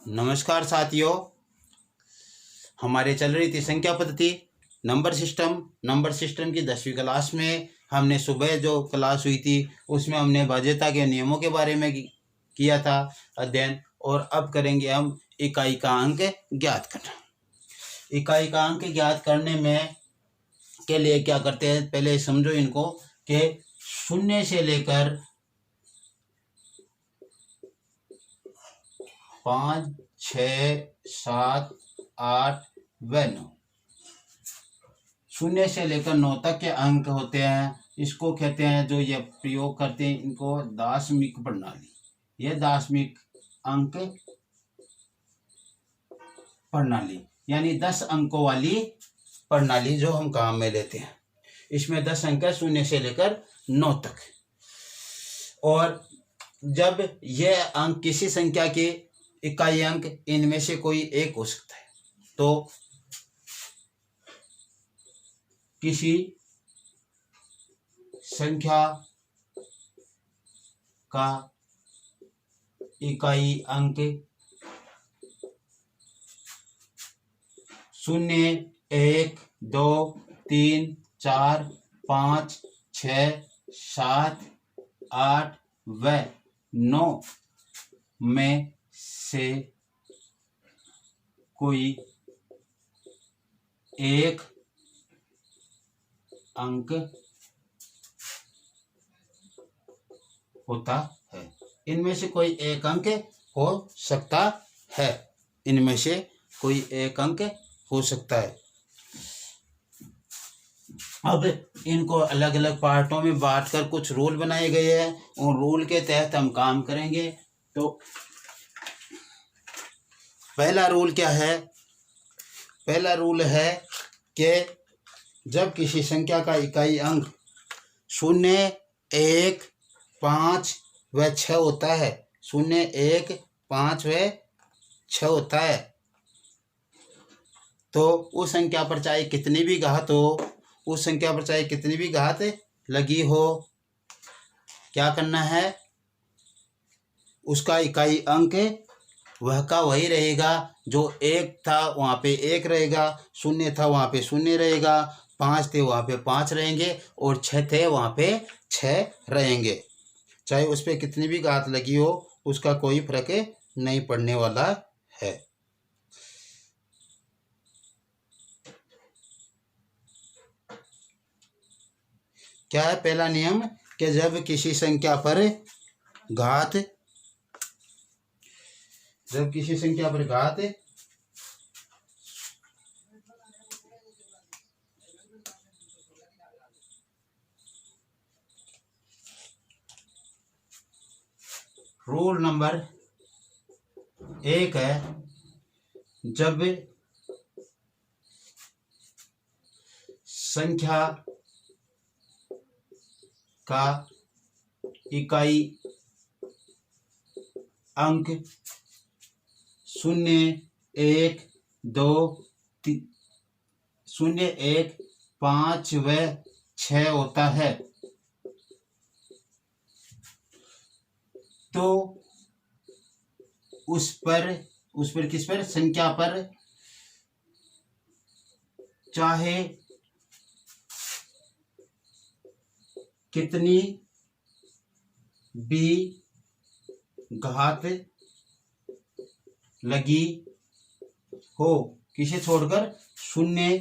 नमस्कार साथियों, हमारे चल रही थी संख्या पद्धति नंबर सिस्टम की 10वीं क्लास में हमने सुबह जो क्लास हुई थी उसमें हमने भाज्यता के नियमों के बारे में किया था अध्ययन। और अब करेंगे हम इकाई का अंक ज्ञात करना। इकाई का अंक ज्ञात करने में के लिए क्या करते हैं, पहले समझो इनको कि 0 से लेकर 5, 6, 7, 8 व 9, 0 से लेकर 9 तक के अंक होते हैं। इसको कहते हैं, जो ये प्रयोग करते हैं इनको दाशमिक प्रणाली। ये दाशमिक अंक प्रणाली यानी 10 अंकों वाली प्रणाली जो हम काम में लेते हैं। इसमें 10 अंक है 0 से लेकर 9 तक। और जब यह अंक किसी संख्या के इकाई अंक इनमें से कोई एक हो सकता है, तो किसी संख्या का इकाई अंक 0, 1, 2, 3, 4, 5, 6, 7, 8 व 9 में से कोई एक अंक होता है। इनमें से कोई एक अंक हो सकता है। इनमें से कोई एक अंक हो सकता है। अब इनको अलग अलग पार्टों में बांटकर कुछ रूल बनाए गए हैं। उन रूल के तहत हम काम करेंगे। तो पहला रूल क्या है? पहला रूल है कि जब किसी संख्या का इकाई अंक 0, 1, 5 व 6 होता है, 0, 1, 5 व 6 होता है, तो उस संख्या पर चाहे कितनी भी घात हो, उस संख्या पर चाहे कितनी भी घात लगी हो, क्या करना है? उसका इकाई अंक वह का वही रहेगा। जो 1 था वहाँ पे 1 रहेगा, 0 था वहाँ पे 0 रहेगा, 5 थे वहाँ पे 5 रहेंगे और 6 थे वहाँ पे 6 रहेंगे। चाहे उस पर कितनी भी घात लगी हो, उसका कोई फर्क नहीं पड़ने वाला है। क्या है पहला नियम? कि जब किसी संख्या पर घात रूल नंबर 1 है, जब संख्या का इकाई अंक 0, 1, 2, 0, 1, 5 व 6 होता है, तो उस पर किस पर? संख्या पर चाहे कितनी भी घात लगी हो, किसे छोड़कर? 0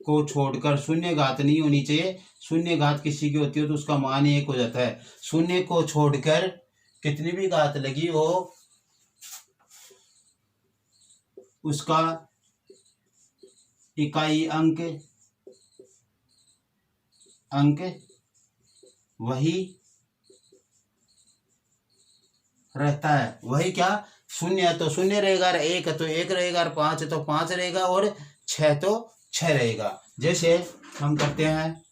को छोड़कर। 0 घात नहीं होनी चाहिए। 0 घात किसी की होती हो तो उसका मान 1 हो जाता है। 0 को छोड़कर कितनी भी घात लगी हो, उसका इकाई अंक वही रहता है। वही क्या? 0 है तो 0 रहेगा, 1 है तो 1 रहेगा, 5 है तो 5 रहेगा और 6 तो 6 रहेगा। जैसे हम करते हैं,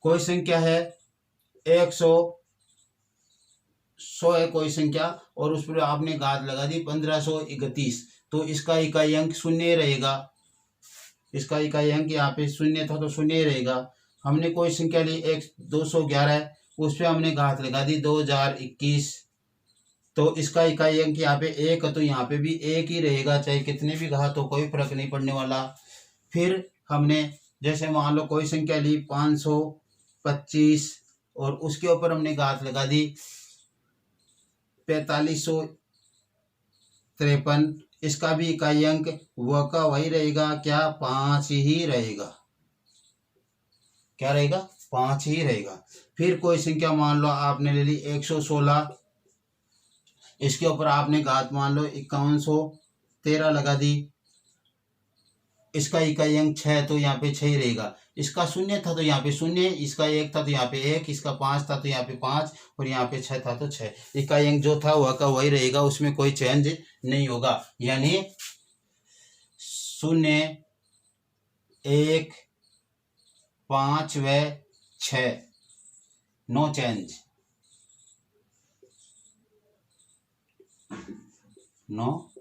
कोई संख्या है 100 है कोई संख्या, और उस पर आपने घात लगा दी 1531, तो इसका इकाई अंक 0 रहेगा। इसका इकाई अंक यहाँ पे 0 था तो 0 रहेगा। हमने कोई संख्या ली 211, उस पर हमने घात लगा दी 2021, तो इसका इकाई अंक यहाँ पे एक है, तो यहाँ पे भी एक ही रहेगा, चाहे कितने भी घात हो, कोई फर्क नहीं पड़ने वाला। फिर हमने जैसे मान लो कोई संख्या ली 525 और उसके ऊपर हमने घात लगा दी 4553, इसका भी इकाई अंक वह का वही रहेगा, क्या 5 ही रहेगा, क्या रहेगा 5 ही रहेगा। फिर कोई संख्या मान लो आपने ले ली 116, इसके ऊपर आपने घात मान लो 5113 लगा दी, इसका इकाई अंक 6, तो यहाँ पे 6 ही रहेगा। इसका 0 था तो यहाँ पे 0, इसका 1 था तो यहाँ पे 1, इसका 5 था तो यहाँ पे 5 और यहाँ पे 6 था तो 6। इकाई अंक जो था वह का वही रहेगा, उसमें कोई चेंज नहीं होगा, यानी 0, 1, 5 व 6, नो चेंज, नो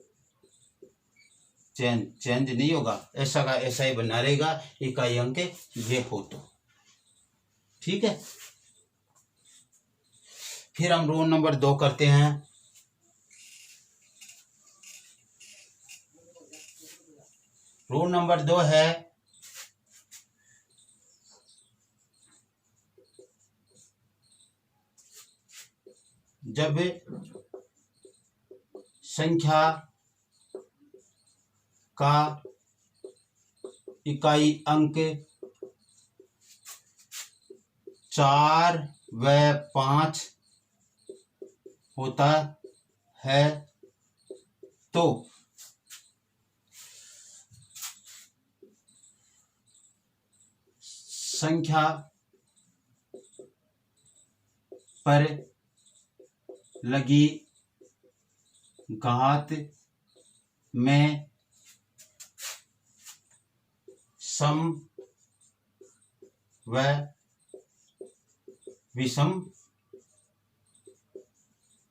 चेंज नहीं होगा, ऐसा का ऐसा ही बना रहेगा इकाई अंक ये हो तो ठीक है। फिर हम रोल नंबर 2 करते हैं। रोल नंबर 2 है जब संख्या का इकाई अंक 4 व 5 होता है तो संख्या पर लगी घात में सम व विषम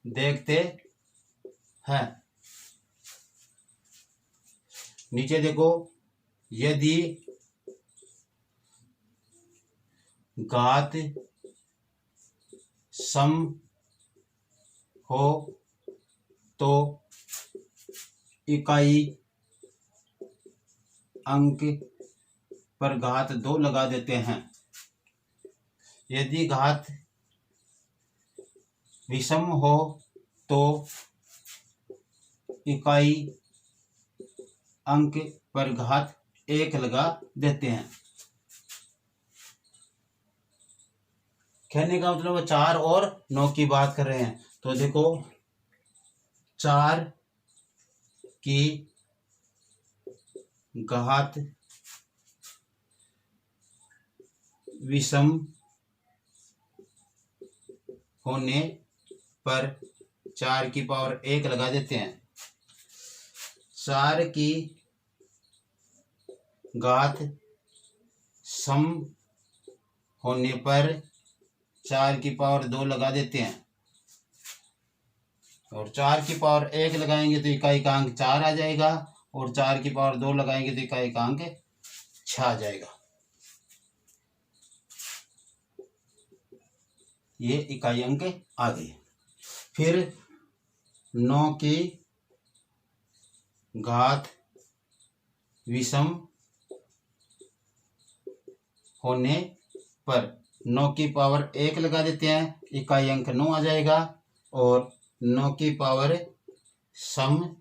देखते हैं। नीचे देखो, यदि घात सम हो तो इकाई अंक पर घात 2 लगा देते हैं। यदि घात विषम हो तो इकाई अंक पर घात 1 लगा देते हैं। कहने का मतलब 4 और 9 की बात कर रहे हैं। तो देखो 4 की घात विषम होने पर 4 की पावर 1 लगा देते हैं। 4 की घात सम होने पर 4 की पावर 2 लगा देते हैं और 4 की पावर 1 लगाएंगे तो इकाई का अंक 4 आ जाएगा और 4 की पावर 2 लगाएंगे तो इकाई का अंक 6 आ जाएगा। ये इकाई अंक आ गए। फिर 9 की घात विषम होने पर 9 की पावर 1 लगा देते हैं, इकाई अंक 9 आ जाएगा और 9 की पावर सम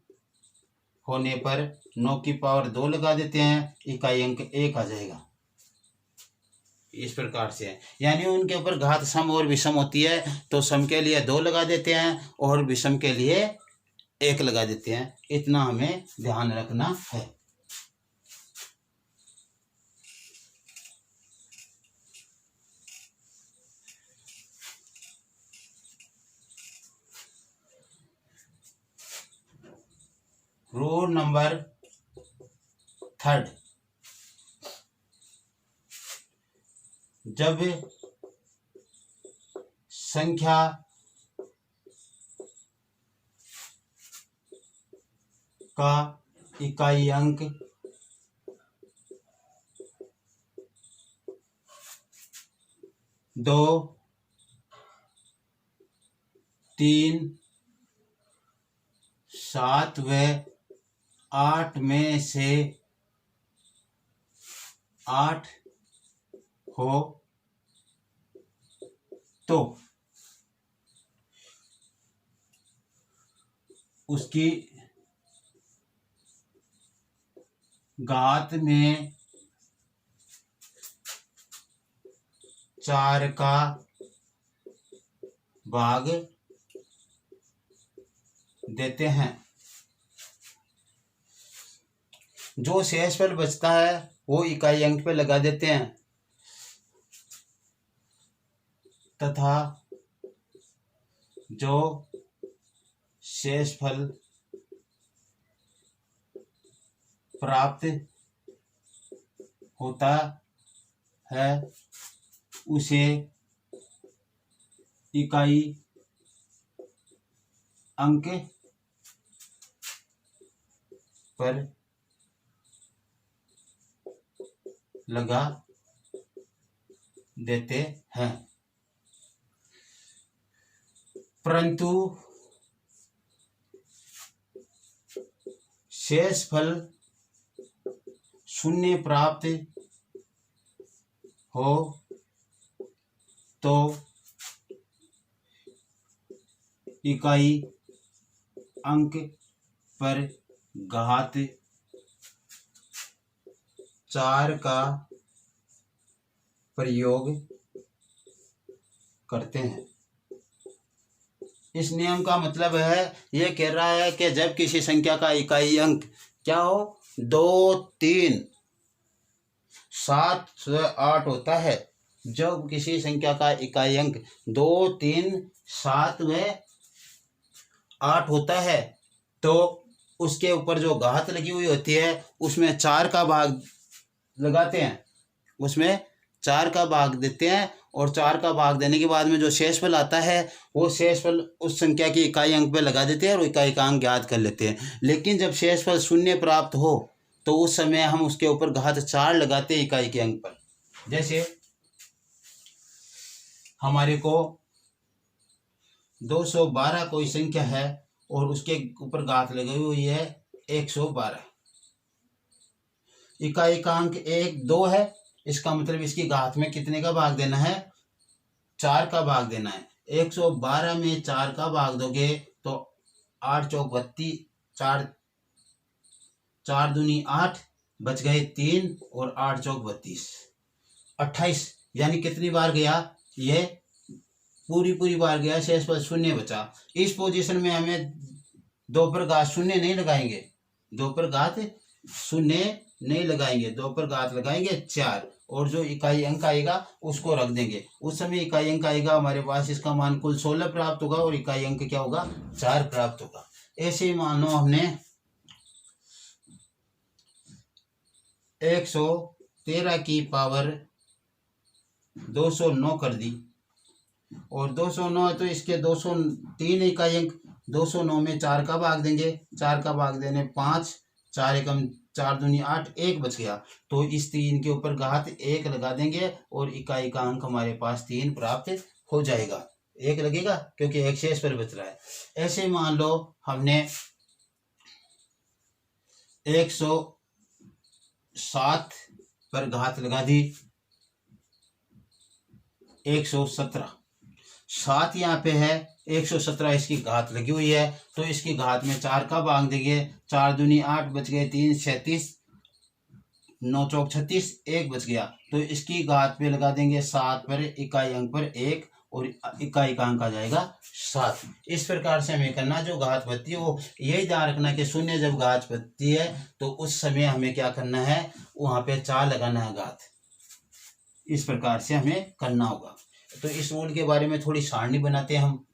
होने पर 9 की पावर 2 लगा देते हैं, इकाई अंक 1 आ जाएगा। इस प्रकार से है, यानी उनके ऊपर घात सम और विषम होती है तो सम के लिए 2 लगा देते हैं और विषम के लिए 1 लगा देते हैं। इतना हमें ध्यान रखना है। रूल नंबर 3, जब संख्या का इकाई अंक 2, 3, 7 व 8 में से 8 हो तो उसकी घात में 4 का भाग देते हैं। जो शेषफल बचता है वो इकाई अंक पे लगा देते हैं तथा जो शेषफल प्राप्त होता है उसे इकाई अंक पर लगा देते हैं। परंतु शेषफल शून्य प्राप्त हो तो इकाई अंक पर घात 4 का प्रयोग करते हैं। इस नियम का मतलब है, यह कह रहा है कि जब किसी संख्या का इकाई अंक क्या हो, 2, 3, 7 व 8 होता है, जब किसी संख्या का इकाई अंक 2, 3, 7 व 8 होता है तो उसके ऊपर जो घात लगी हुई होती है उसमें 4 का भाग लगाते हैं, उसमें 4 का भाग देते हैं और 4 का भाग देने के बाद में जो शेषफल आता है वो शेषफल उस संख्या की इकाई अंक पे लगा देते हैं और इकाई का अंक ज्ञात कर लेते हैं। लेकिन जब शेषफल शून्य प्राप्त हो तो उस समय हम उसके ऊपर घात 4 लगाते हैं इकाई के अंक पर। जैसे हमारे को 212 कोई संख्या है और उसके ऊपर घात लगी हुई है 112, इकाई का अंक 1, 2 है, इसका मतलब इसकी घात में कितने का भाग देना है, 4 का भाग देना है। 112 में 4 का भाग दोगे तो 8 चौक 32, 4 दूनी 8, बच गए 3 और 8 चौक 32, 28, यानी कितनी बार गया, ये पूरी बार गया, शेषफल शून्य बचा। इस पोजीशन में हमें 2 पर घात शून्य नहीं लगाएंगे, 2 पर घात शून्य नहीं लगाएंगे, 2 पर घात लगाएंगे 4 और जो इकाई अंक आएगा उसको रख देंगे। उस समय इकाई अंक आएगा हमारे पास, इसका मान कुल 16 प्राप्त होगा और इकाई अंक क्या होगा, 4 प्राप्त होगा। ऐसे ही मान लो हमने 113 की पावर 209 कर दी और 209 है तो इसके 203 इकाई अंक, 209 में 4 का भाग देंगे, 4 का भाग देने 5, 4 एकम 4 दूनी 8, 1 बच गया, तो इस 3 के ऊपर घात 1 लगा देंगे और इकाई का अंक हमारे पास 3 प्राप्त हो जाएगा। 1 लगेगा क्योंकि एक शेष पर बच रहा है। ऐसे मान लो हमने 107 पर घात लगा दी 117, 7 यहाँ पे है, 117 इसकी घात लगी हुई है तो इसकी घात में 4 का भाग देंगे, 4 दूनी 8, बच गए 3, 36, 9 चौक 36, 1 बच गया, तो इसकी घात पे लगा देंगे 7 पर, इकाई अंक पर 1 और इकाई का अंक आ जाएगा 7। इस प्रकार से हमें करना, जो घात बनती है वो यही ध्यान रखना कि शून्य जब घात बनती है तो उस समय हमें क्या करना है, वहाँ पे 4 लगाना है घात, इस प्रकार से हमें करना होगा। तो इस रूल के बारे में थोड़ी सारणी बनाते हैं हम।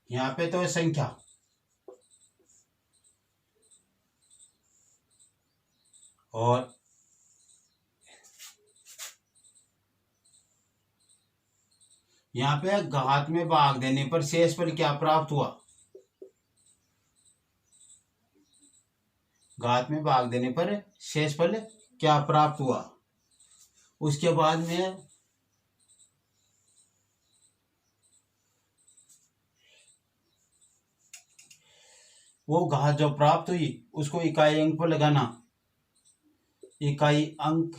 यहाँ पे तो है संख्या और यहाँ पे घात में भाग देने पर शेषफल क्या प्राप्त हुआ, घात में भाग देने पर शेषफल क्या प्राप्त हुआ। उसके बाद में वो घात जो प्राप्त हुई उसको इकाई अंक पर लगाना। इकाई अंक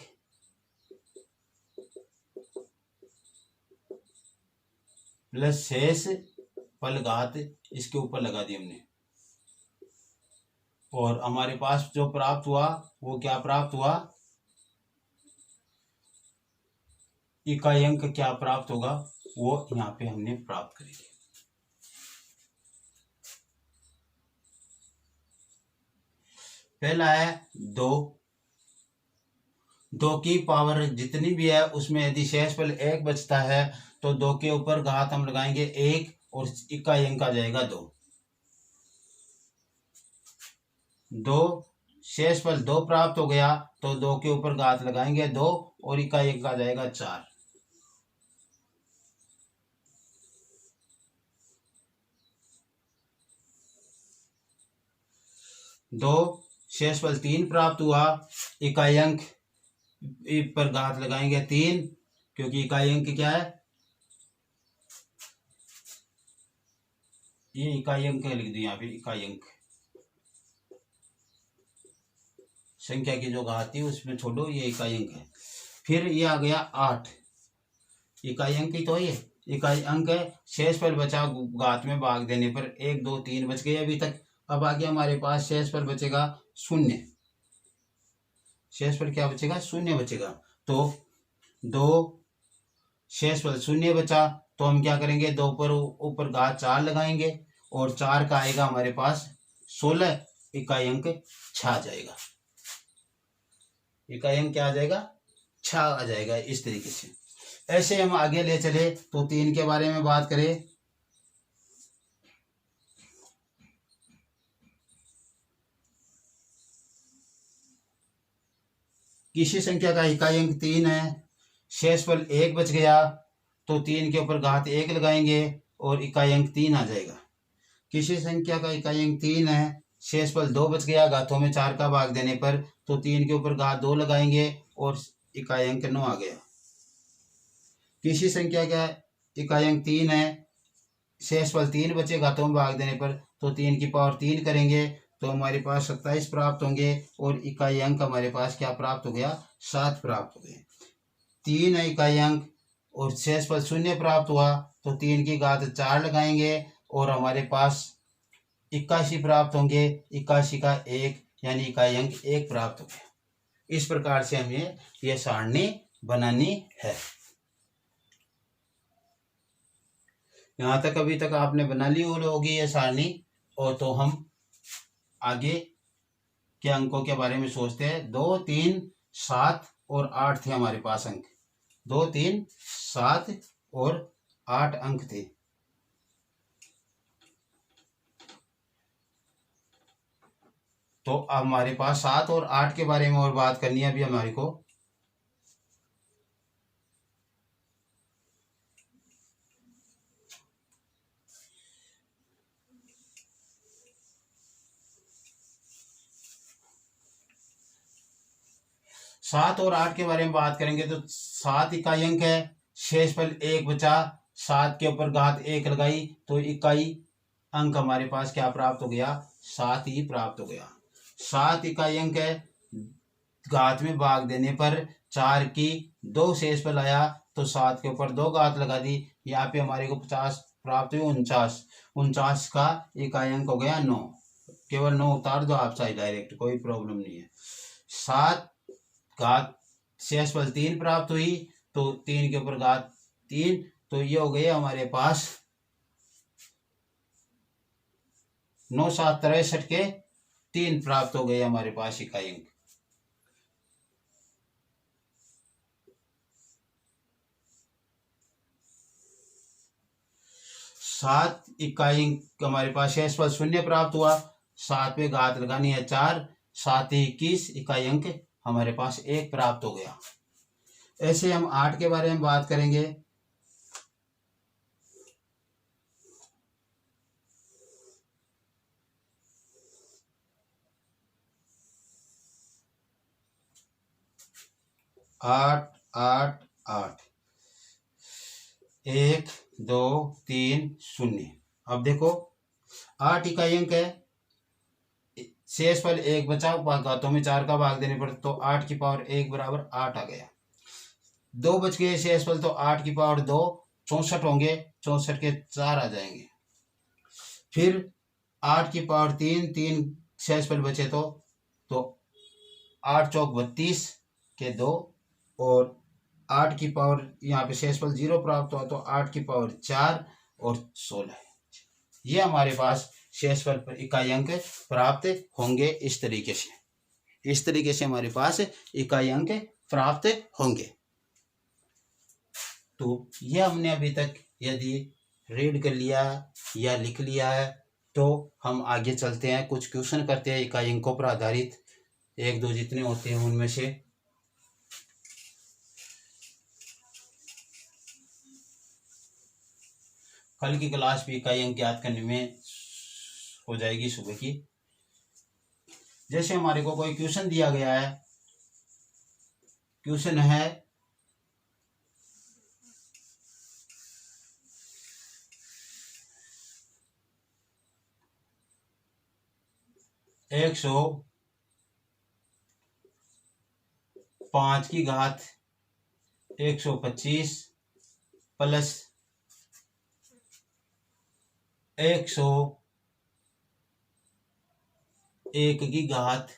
प्लस शेष फल घात इसके ऊपर लगा दी हमने, और हमारे पास जो प्राप्त हुआ वो क्या प्राप्त हुआ, इकाई अंक क्या प्राप्त होगा वो यहाँ पे हमने प्राप्त करेंगे। पहला है दो, दो की पावर जितनी भी है उसमें यदि शेषफल एक बचता है तो दो के ऊपर घात हम लगाएंगे एक और इकाई अंक आ जाएगा दो। दो शेषफल दो प्राप्त हो गया तो दो के ऊपर घात लगाएंगे दो और इकाई अंक आ जाएगा चार। दो शेषफल तीन प्राप्त हुआ, इकाई अंक पर घात लगाएंगे तीन, क्योंकि इकाई अंक क्या है, ये इकाई अंक लिख दो यहाँ पे, इकाई अंक संख्या की जो घात थी उसमें छोड़ो, ये इकाई अंक है। फिर ये आ गया आठ, इकाई अंक ही तो ये इकाई अंक है। शेषफल बचा घात में भाग देने पर एक दो तीन बच गए अभी तक। अब आगे हमारे पास शेषफल बचेगा शून्य, शेषफल क्या बचेगा, शून्य बचेगा। तो दो शेषफल शून्य बचा तो हम क्या करेंगे, दो पर ऊपर घात चार लगाएंगे और चार का आएगा हमारे पास 16, इकाई अंक 6 आ जाएगा। इकाई अंक क्या आ जाएगा, 6 आ जाएगा। इस तरीके से ऐसे हम आगे ले चले तो तीन के बारे में बात करें। किसी संख्या का इकाई अंक तीन है, शेषफल एक बच गया तो तीन के ऊपर घात एक लगाएंगे और इकाई अंक तीन आ जाएगा। किसी संख्या का इकाई अंक तीन है, शेषफल दो बच गया, घातों में चार का भाग देने पर तो तीन के ऊपर घात दो लगाएंगे और इकाई अंक 9 आ गया। किसी संख्या का इकाई अंक तीन है, शेषफल तीन बचे, घातों में भाग देने पर तो तीन की पावर तीन करेंगे तो हमारे पास 27 प्राप्त होंगे और इकाई अंक हमारे पास क्या प्राप्त हो गया, 7 प्राप्त हो गए। तीन है इकाई अंक और शेषफल शून्य प्राप्त हुआ तो तीन की घात 4 लगाएंगे और हमारे पास 81 प्राप्त होंगे, 81 का एक यानी इकाई अंक 1 प्राप्त हो गया। इस प्रकार से हमें यह सारणी बनानी है। यहाँ तक अभी तक आपने बना ली होगी ये सारणी, और तो हम आगे के अंकों के बारे में सोचते हैं। 2, 3, 7 और 8 थे हमारे पास अंक, 2, 3, 7 और 8 अंक थे। तो अब हमारे पास 7 और 8 के बारे में और बात करनी है अभी हमारे को। सात और आठ के बारे में बात करेंगे तो 7 इकाई अंक है, शेषफल एक बचा, 7 के ऊपर घात 1 लगाई तो इकाई अंक हमारे पास क्या प्राप्त हो गया, 7 ही प्राप्त हो गया। 7 इकाई अंक है, घात में भाग देने पर 4 की 2 शेषफल आया तो 7 के ऊपर 2 घात लगा दी, यहाँ पे हमारे को 50 प्राप्त हुई। 49 का इकाई अंक हो गया 9, केवल 9 उतार दो आप चाहे डायरेक्ट, कोई प्रॉब्लम नहीं है। 7 घात शेषफल 3 प्राप्त हुई तो 3 के ऊपर घात 3, तो ये हो गए हमारे पास 9, 7, 63 के 3 प्राप्त हो गए हमारे पास इकाई अंक। सात इकाई अंक हमारे पास शेषफल शून्य प्राप्त हुआ, 7 पे घात लगानी है 4, 7 21 इकाई अंक हमारे पास 1 प्राप्त हो गया। ऐसे हम 8 के बारे में बात करेंगे। 8 8 8 1 2 3 0। अब देखो 8 इकाई अंक है, शेषफल 1 बचा, घातों में 4 का भाग देने पर तो 8 की पावर 1 बराबर 8 आ गया। 2 बच गए शेषफल, तो 8 की पावर 2 64 होंगे, 64 के 4 आ जाएंगे। फिर 8 की पावर 3 3 शेषफल बचे तो 8 चौक 32 के 2, और 8 की पावर यहाँ पे शेषफल 0 प्राप्त हुआ तो 8 की पावर 4 और 16। ये हमारे पास शेषफल पर इकाई अंक प्राप्त होंगे। इस तरीके से हमारे पास इकाई अंक प्राप्त होंगे। तो ये हमने अभी तक यदि रीड कर लिया या लिख लिया है, तो हम आगे चलते हैं, कुछ क्वेश्चन करते हैं इकाई अंकों पर आधारित, 1 2 जितने होते हैं उनमें से। कल की क्लास भी इकाई अंक याद करने में हो जाएगी सुबह की। जैसे हमारे को कोई क्वेश्चन दिया गया है, क्वेश्चन है 105 की घात 125 प्लस 101 की घात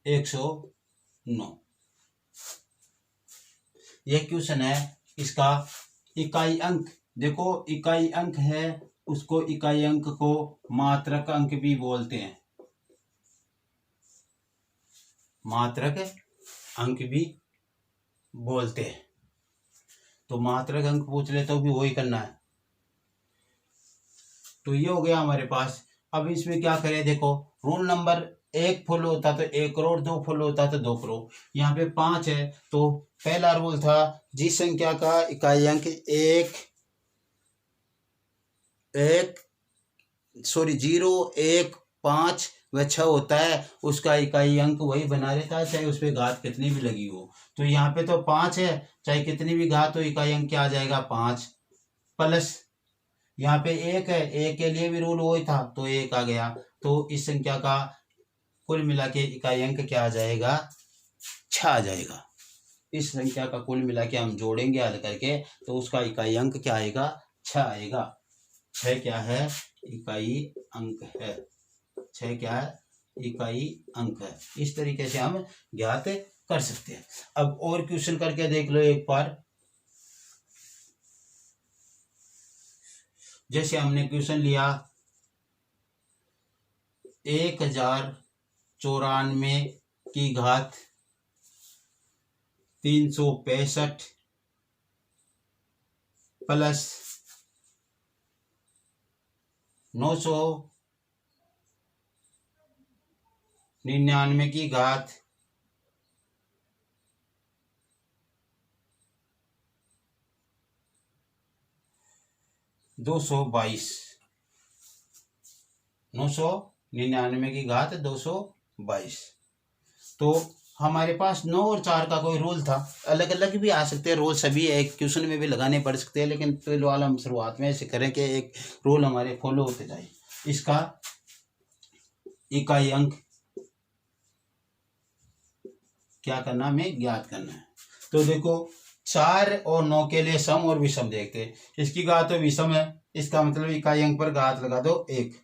109। यह क्वेश्चन है। इसका इकाई अंक देखो, इकाई अंक है, उसको इकाई अंक को मात्रक अंक भी बोलते हैं, मात्रक अंक भी बोलते हैं। तो मात्रक अंक पूछ ले तो भी वही करना है। तो ये हो गया हमारे पास। अब इसमें क्या करें, देखो रूल नंबर 1 फुल होता तो 1 करोड़, 2 फुल होता तो 2 करोड़। यहाँ पे 5 है, तो पहला रूल था जिस संख्या का इकाई अंक 0 1 5 व 6 होता है, उसका इकाई अंक वही बना रहता है, चाहे उस पर घात कितनी भी लगी हो। तो यहाँ पे तो 5 है, चाहे कितनी भी घात हो, इकाई अंक क्या आ जाएगा 5, प्लस यहाँ पे 1 है, 1 के लिए भी रूल वही था तो 1 आ गया। तो इस संख्या का कुल मिला के इकाई अंक क्या आ जाएगा, 6 आ जाएगा। इस संख्या का कुल मिला के हम जोड़ेंगे हल करके, तो उसका इकाई अंक क्या आएगा, 6 आएगा। 6 क्या है, इकाई अंक है। 6 क्या है, इकाई अंक है। इस तरीके से हम ज्ञात कर सकते हैं। अब और क्वेश्चन करके देख लो एक बार। जैसे हमने क्वेश्चन लिया 1094 की घात 365 प्लस 999 की घात 222। 999 की घात 222। तो हमारे पास 9 और 4 का कोई रूल था, अलग अलग भी आ सकते हैं रूल, सभी एक क्वेश्चन में भी लगाने पड़ सकते हैं, लेकिन फिलहाल हम शुरुआत में ऐसे करें कि एक रूल हमारे फॉलो होते जाए। इसका इकाई अंक क्या करना, हमें ज्ञात करना है। तो देखो 4 और 9 के लिए सम और विषम देखते हैं। इसकी घात तो विषम है, इसका मतलब इकाई अंक पर घात लगा दो 1,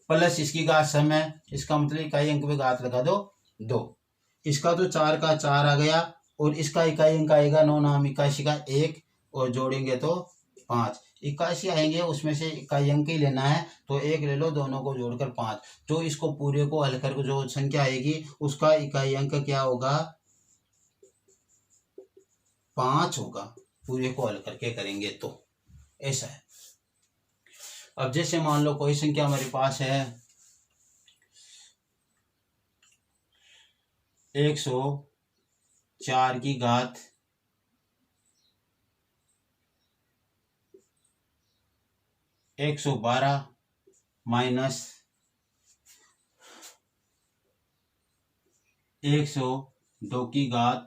प्लस इसकी घात सम है, इसका मतलब इकाई अंक पे घात लगा दो 2। इसका तो 4 का 4 आ गया, और इसका इकाई अंक आएगा 9 नाम 81 का 1, और जोड़ेंगे तो 5। 81 आएंगे, उसमें से इकाई अंक ही लेना है, तो 1 ले लो, दोनों को जोड़कर 5। तो इसको पूरे को हल कर जो संख्या आएगी उसका इकाई अंक क्या होगा, 5 होगा। पूरे को हल करके करेंगे तो ऐसा है। अब जैसे मान लो कोई संख्या हमारे पास है 104 की घात 112 माइनस 109 2 की घात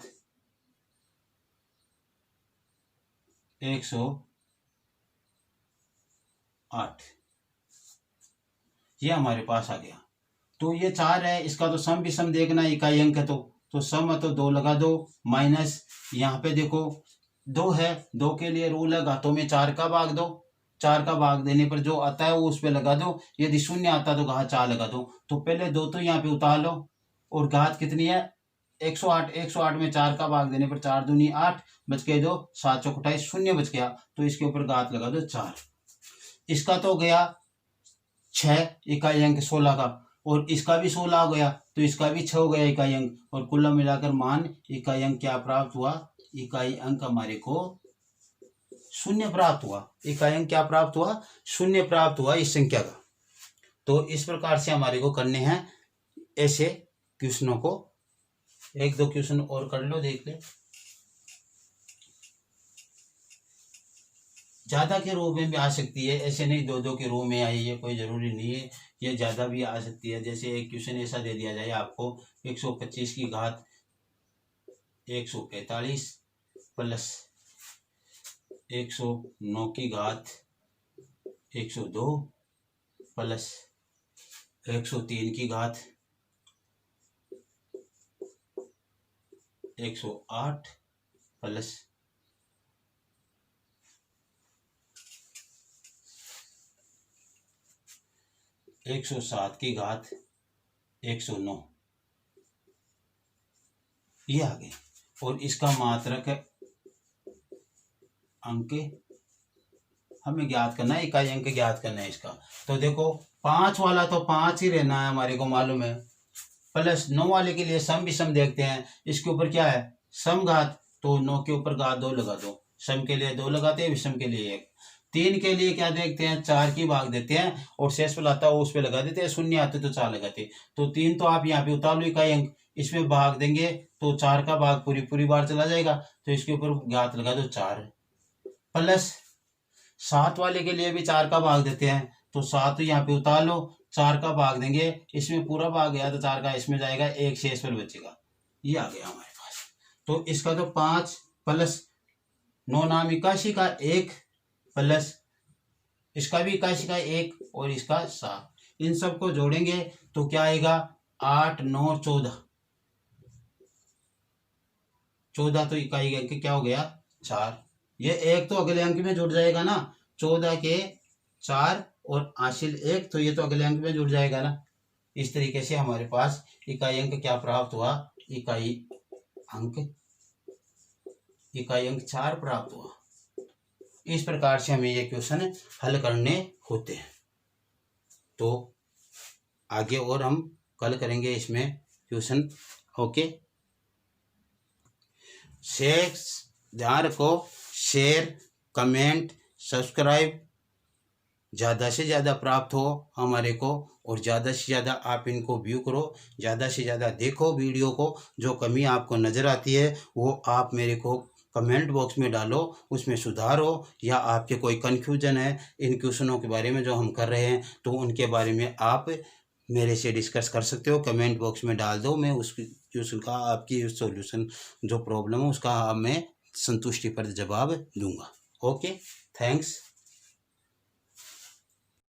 108, ये हमारे पास आ गया। तो ये 4 है, इसका तो सम भी सम देखना, इकाई अंक है तो सम है तो 2 लगा दो, माइनस यहाँ पे देखो 2 है, 2 के लिए रूल है घातों में 4 का भाग दो, 4 का भाग देने पर जो आता है वो उस पर लगा दो, यदि शून्य आता तो घात 4 लगा दो। तो पहले 2 तो यहाँ पे उतार लो, और घात कितनी है 108, 108 में 4 का भाग देने पर 4 दूनी 8, बच गए 2, 7 चौक 28, शून्य बच गया, तो इसके ऊपर घात लगा दो 4। इसका तो गया 6 इकाई अंक 16 का, और इसका भी 16 हो गया, तो इसका भी 6 हो गया इकाई अंक, और कुल मिलाकर मान इकाई अंक क्या प्राप्त हुआ, इकाई अंक हमारे को 0 प्राप्त हुआ। इकाई अंक क्या प्राप्त हुआ, 0 प्राप्त हुआ इस संख्या का। तो इस प्रकार से हमारे को करने हैं ऐसे क्वेश्चनों को। 1-2 क्वेश्चन और कर लो, देख ले। ज्यादा के रूप में भी आ सकती है, ऐसे नहीं 2-2 के रूप में आई है, कोई जरूरी नहीं है, ये ज्यादा भी आ सकती है। जैसे एक क्वेश्चन ऐसा दे दिया जाए आपको 125 की घात 145 प्लस 109 की घात 102 प्लस 103 की घात 108 प्लस 107 की घात 109, ये आ गए। और इसका मात्रक अंक हमें ज्ञात करना है, इकाई अंक ज्ञात करना है इसका। तो देखो 5 वाला तो 5 ही रहना है, हमारे को मालूम है, प्लस 9 वाले के लिए सम भी सम देखते हैं, इसके ऊपर क्या है सम घात, तो 9 के ऊपर घात 2 लगा दो, सम के लिए 2 लगाते हैं, विषम के लिए 1। 3 के लिए क्या देखते हैं 4 की भाग देते हैं, और शेष पर आता है उस पर लगा देते हैं, शून्य आते तो 4 लगाते। तो 3 तो आप यहाँ पे उतार लो इकाई अंक, इसमें भाग देंगे तो 4 का भाग पूरी बार चला जाएगा, तो इसके ऊपर घात लगा दो 4, प्लस 7 वाले के लिए भी 4 का भाग देते हैं, तो 7 यहाँ पे उतार लो, 4 का भाग देंगे, इसमें पूरा भाग गया तो 4 का इसमें जाएगा, 1 शेष पर बचेगा, ये आ गया हमारे पास। तो इसका तो 5 प्लस 9 नाम 81 का 1 प्लस इसका भी 81 का 1 और इसका 7, इन सबको जोड़ेंगे तो क्या आएगा 8 9 14, 14 तो इकाई अंक क्या हो गया 4, ये 1 तो अगले अंक में जुड़ जाएगा ना, 14 के 4 और हासिल 1, तो ये तो अगले अंक में जुड़ जाएगा ना। इस तरीके से हमारे पास इकाई अंक क्या प्राप्त हुआ, इकाई अंक 4 प्राप्त हुआ। इस प्रकार से हमें ये क्वेश्चन हल करने होते हैं। तो आगे और हम कल करेंगे इसमें क्वेश्चन। ओके, ध्यान रखो, शेयर कमेंट सब्सक्राइब ज़्यादा से ज़्यादा प्राप्त हो हमारे को, और ज़्यादा से ज़्यादा आप इनको व्यू करो, ज़्यादा से ज़्यादा देखो वीडियो को। जो कमी आपको नज़र आती है वो आप मेरे को कमेंट बॉक्स में डालो, उसमें सुधार हो, या आपके कोई कन्फ्यूजन है इन क्वेश्चनों के बारे में जो हम कर रहे हैं, तो उनके बारे में आप मेरे से डिस्कस कर सकते हो, कमेंट बॉक्स में डाल दो, मैं उस क्वेश्चन का आपकी सॉल्यूशन जो प्रॉब्लम है उसका मैं संतुष्टिप्रद जवाब दूंगा। Okay, thanks.